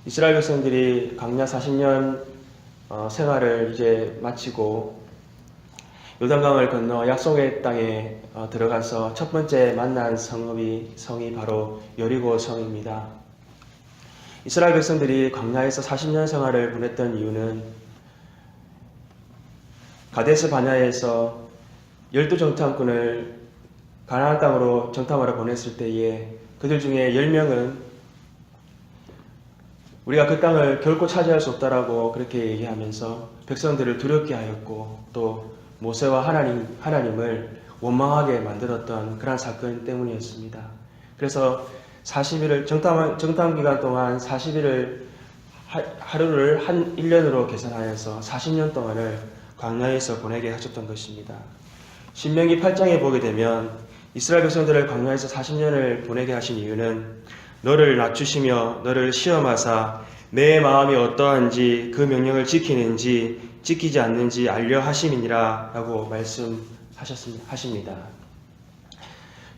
이스라엘 백성들이 광야 40년 생활을 이제 마치고 요단강을 건너 약속의 땅에 들어가서 첫 번째 만난 성이 바로 여리고 성입니다. 이스라엘 백성들이 광야에서 40년 생활을 보냈던 이유는 가데스 바냐에서 12정탐꾼을 가나안 땅으로 정탐하러 보냈을 때에 그들 중에 10명은 우리가 그 땅을 결코 차지할 수 없다라고 그렇게 얘기하면서 백성들을 두렵게 하였고 또 모세와 하나님을 원망하게 만들었던 그런 사건 때문이었습니다. 그래서 40일을 정탐 기간 동안 40일을 하루를 한 1년으로 계산하여서 40년 동안을 광야에서 보내게 하셨던 것입니다. 신명기 8장에 보게 되면 이스라엘 백성들을 광야에서 40년을 보내게 하신 이유는 너를 낮추시며 너를 시험하사 내 마음이 어떠한지 그 명령을 지키는지 지키지 않는지 알려 하심이니라 라고 말씀하십니다.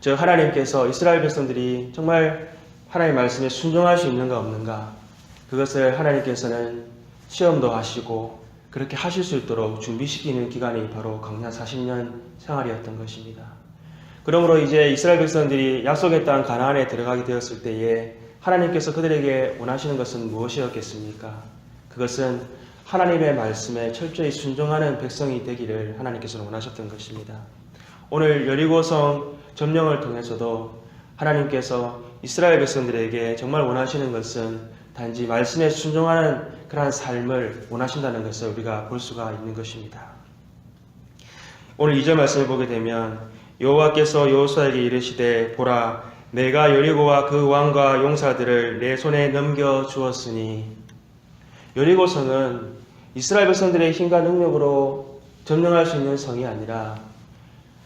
즉 하나님께서 이스라엘 백성들이 정말 하나님의 말씀에 순종할 수 있는가 없는가 그것을 하나님께서는 시험도 하시고 그렇게 하실 수 있도록 준비시키는 기간이 바로 광야 40년 생활이었던 것입니다. 그러므로 이제 이스라엘 백성들이 약속의 땅 가나안에 들어가게 되었을 때에 하나님께서 그들에게 원하시는 것은 무엇이었겠습니까? 그것은 하나님의 말씀에 철저히 순종하는 백성이 되기를 하나님께서는 원하셨던 것입니다. 오늘 여리고성 점령을 통해서도 하나님께서 이스라엘 백성들에게 정말 원하시는 것은 단지 말씀에 순종하는 그러한 삶을 원하신다는 것을 우리가 볼 수가 있는 것입니다. 오늘 2절 말씀을 보게 되면 여호와께서 여호수아에게 이르시되 보라 내가 여리고와 그 왕과 용사들을 내 손에 넘겨 주었으니 여리고성은 이스라엘 백성들의 힘과 능력으로 점령할 수 있는 성이 아니라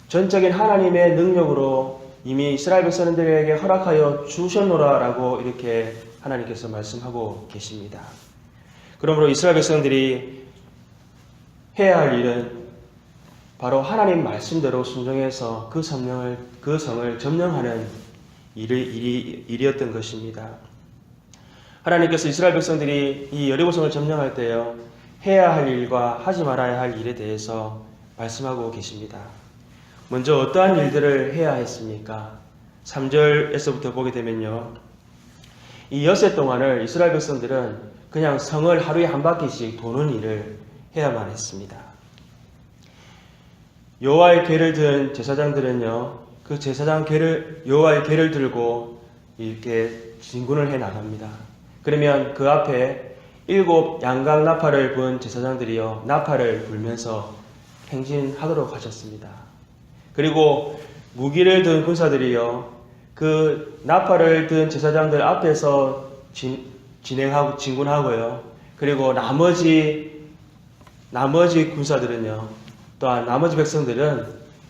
전적인 하나님의 능력으로 이미 이스라엘 백성들에게 허락하여 주셨노라라고 이렇게 하나님께서 말씀하고 계십니다. 그러므로 이스라엘 백성들이 해야 할 일은 바로 하나님 말씀대로 순종해서 그 성을 점령하는 일이었던 것입니다. 하나님께서 이스라엘 백성들이 이 여리고성을 점령할 때요 해야 할 일과 하지 말아야 할 일에 대해서 말씀하고 계십니다. 먼저 어떠한 일들을 해야 했습니까? 3절에서부터 보게 되면요 이 엿새 동안을 이스라엘 백성들은 그냥 성을 하루에 한 바퀴씩 도는 일을 해야만 했습니다. 여호와의 궤를 든 제사장들은요 그 여호와의 궤를 들고 이렇게 진군을 해 나갑니다. 그러면 그 앞에 7 양각 나팔을 분 제사장들이요 나팔을 불면서 행진하도록 하셨습니다. 그리고 무기를 든 군사들이요 그 나팔을 든 제사장들 앞에서 진군하고요 그리고 나머지 군사들은요 또한 나머지 백성들은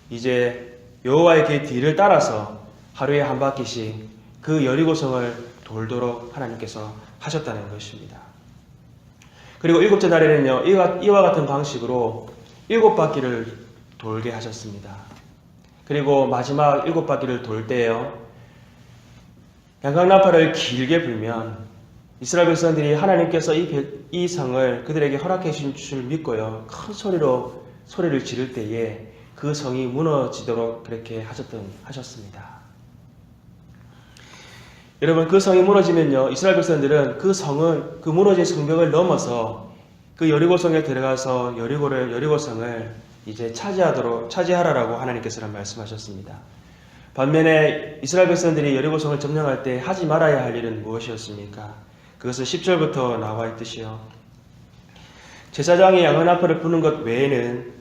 이제 여호와의 궤 뒤를 따라서 하루에 한 바퀴씩 그 여리고성을 돌도록 하나님께서 하셨다는 것입니다. 그리고 7째 날에는요 이와 같은 방식으로 7바퀴를 돌게 하셨습니다. 그리고 마지막 7바퀴를 돌 때요 양각나팔을 길게 불면 이스라엘 백성들이 하나님께서 이 성을 그들에게 허락해 주신 줄 믿고요 큰 소리를 지를 때에 그 성이 무너지도록 그렇게 하셨습니다. 여러분 그 성이 무너지면요 이스라엘 백성들은 그 무너진 성벽을 넘어서 그 여리고성에 들어가서 여리고성을 이제 차지하라라고 하나님께서는 말씀하셨습니다. 반면에 이스라엘 백성들이 여리고성을 점령할 때 하지 말아야 할 일은 무엇이었습니까? 그것은 10절부터 나와 있듯이요 제사장이 양각나팔을 부는 것 외에는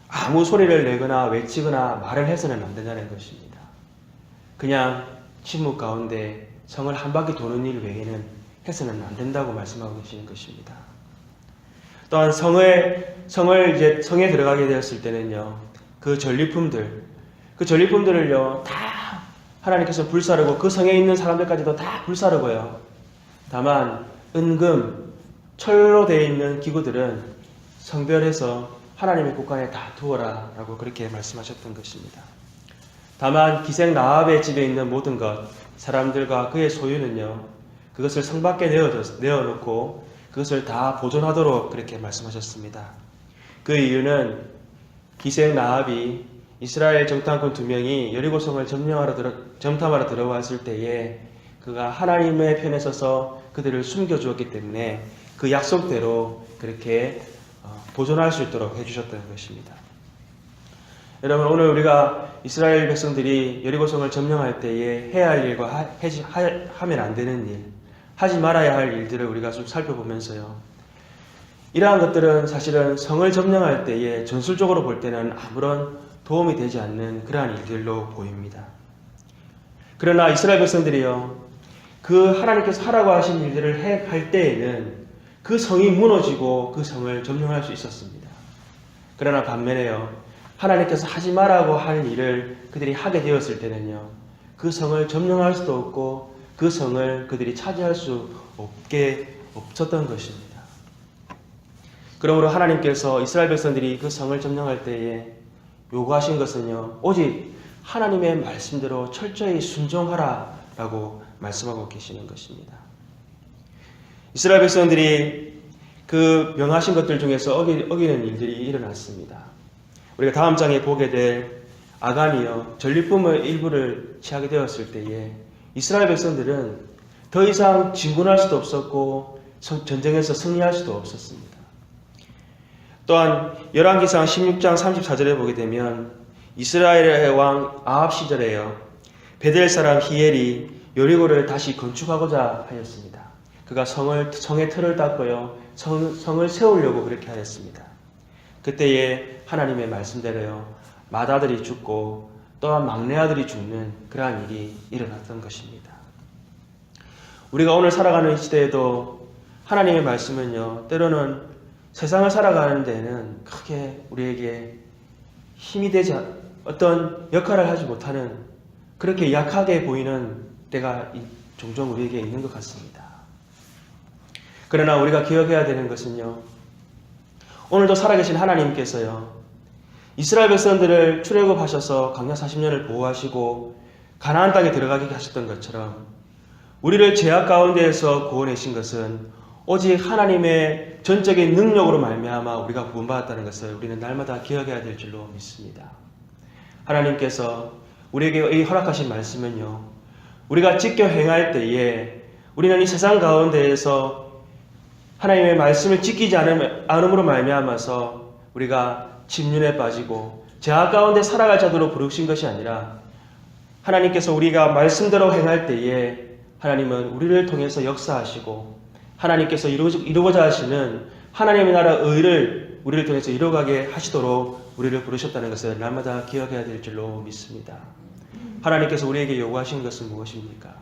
아무 소리를 내거나 외치거나 말을 해서는 안 된다는 것입니다. 그냥 침묵 가운데 성을 한 바퀴 도는 일 외에는 해서는 안 된다고 말씀하고 계시는 것입니다. 또한 성에 들어가게 되었을 때는요 그 전리품들을요 다 하나님께서 불사르고 그 성에 있는 사람들까지도 다 불사르고요 다만 은금 철로 되어 있는 기구들은 성별해서 하나님의 곳간에 다 두어라 라고 그렇게 말씀하셨던 것입니다. 다만 기생 라합의 집에 있는 모든 것 사람들과 그의 소유는요 그것을 성 밖에 내어놓고 그것을 다 보존하도록 그렇게 말씀하셨습니다. 그 이유는 기생 라합이 이스라엘 정탐꾼 2명이 여리고성을 점탐하러 들어왔을 때에 그가 하나님의 편에 서서 그들을 숨겨주었기 때문에 그 약속대로 그렇게 보존할 수 있도록 해주셨던 것입니다. 여러분, 오늘 우리가 이스라엘 백성들이 여리고성을 점령할 때에 해야 할 일과 하면 안 되는 일, 하지 말아야 할 일들을 우리가 좀 살펴보면서요, 이러한 것들은 사실은 성을 점령할 때에 전술적으로 볼 때는 아무런 도움이 되지 않는 그러한 일들로 보입니다. 그러나 이스라엘 백성들이요, 그 하나님께서 하라고 하신 일들을 할 때에는 그 성이 무너지고 그 성을 점령할 수 있었습니다. 그러나 반면에요, 하나님께서 하지 말라고 할 일을 그들이 하게 되었을 때는요, 그 성을 점령할 수도 없고 그 성을 그들이 차지할 수 없었던 것입니다. 그러므로 하나님께서 이스라엘 백성들이 그 성을 점령할 때에 요구하신 것은요, 오직 하나님의 말씀대로 철저히 순종하라라고 말씀하고 계시는 것입니다. 이스라엘 백성들이 그 명하신 것들 중에서 어기는 일들이 일어났습니다. 우리가 다음 장에 보게 될 아간이요, 전리품의 일부를 취하게 되었을 때에 이스라엘 백성들은 더 이상 진군할 수도 없었고 전쟁에서 승리할 수도 없었습니다. 또한 열왕기상 16장 34절에 보게 되면 이스라엘의 왕 아합 시절에요, 베델 사람 히엘이 여리고를 다시 건축하고자 하였습니다. 그가 성의 틀을 닦고요, 성을 세우려고 그렇게 하였습니다. 그때에 하나님의 말씀대로요, 맏아들이 죽고 또한 막내 아들이 죽는 그러한 일이 일어났던 것입니다. 우리가 오늘 살아가는 이 시대에도 하나님의 말씀은요, 때로는 세상을 살아가는 데는 크게 우리에게 힘이 되지 어떤 역할을 하지 못하는, 그렇게 약하게 보이는 때가 종종 우리에게 있는 것 같습니다. 그러나 우리가 기억해야 되는 것은요, 오늘도 살아계신 하나님께서요, 이스라엘 백성들을 출애굽하셔서 광야 40년을 보호하시고 가나안 땅에 들어가게 하셨던 것처럼 우리를 죄악 가운데에서 구원하신 것은 오직 하나님의 전적인 능력으로 말미암아 우리가 구원받았다는 것을 우리는 날마다 기억해야 될 줄로 믿습니다. 하나님께서 우리에게 허락하신 말씀은요, 우리가 지켜 행할 때에 우리는 이 세상 가운데에서 하나님의 말씀을 지키지 않음으로 말미암아서 우리가 침륜에 빠지고 죄악 가운데 살아갈 자들로 부르신 것이 아니라, 하나님께서 우리가 말씀대로 행할 때에 하나님은 우리를 통해서 역사하시고 하나님께서 이루고자 하시는 하나님의 나라 의를 우리를 통해서 이루어가게 하시도록 우리를 부르셨다는 것을 날마다 기억해야 될 줄로 믿습니다. 하나님께서 우리에게 요구하신 것은 무엇입니까?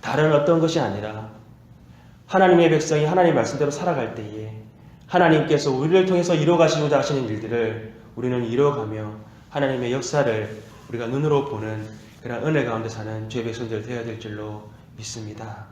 다른 어떤 것이 아니라 하나님의 백성이 하나님의 말씀대로 살아갈 때에 하나님께서 우리를 통해서 이루어가시고자 하시는 일들을 우리는 이루어가며 하나님의 역사를 우리가 눈으로 보는 그런 은혜 가운데 사는 주의 백성들 되어야 될 줄로 믿습니다.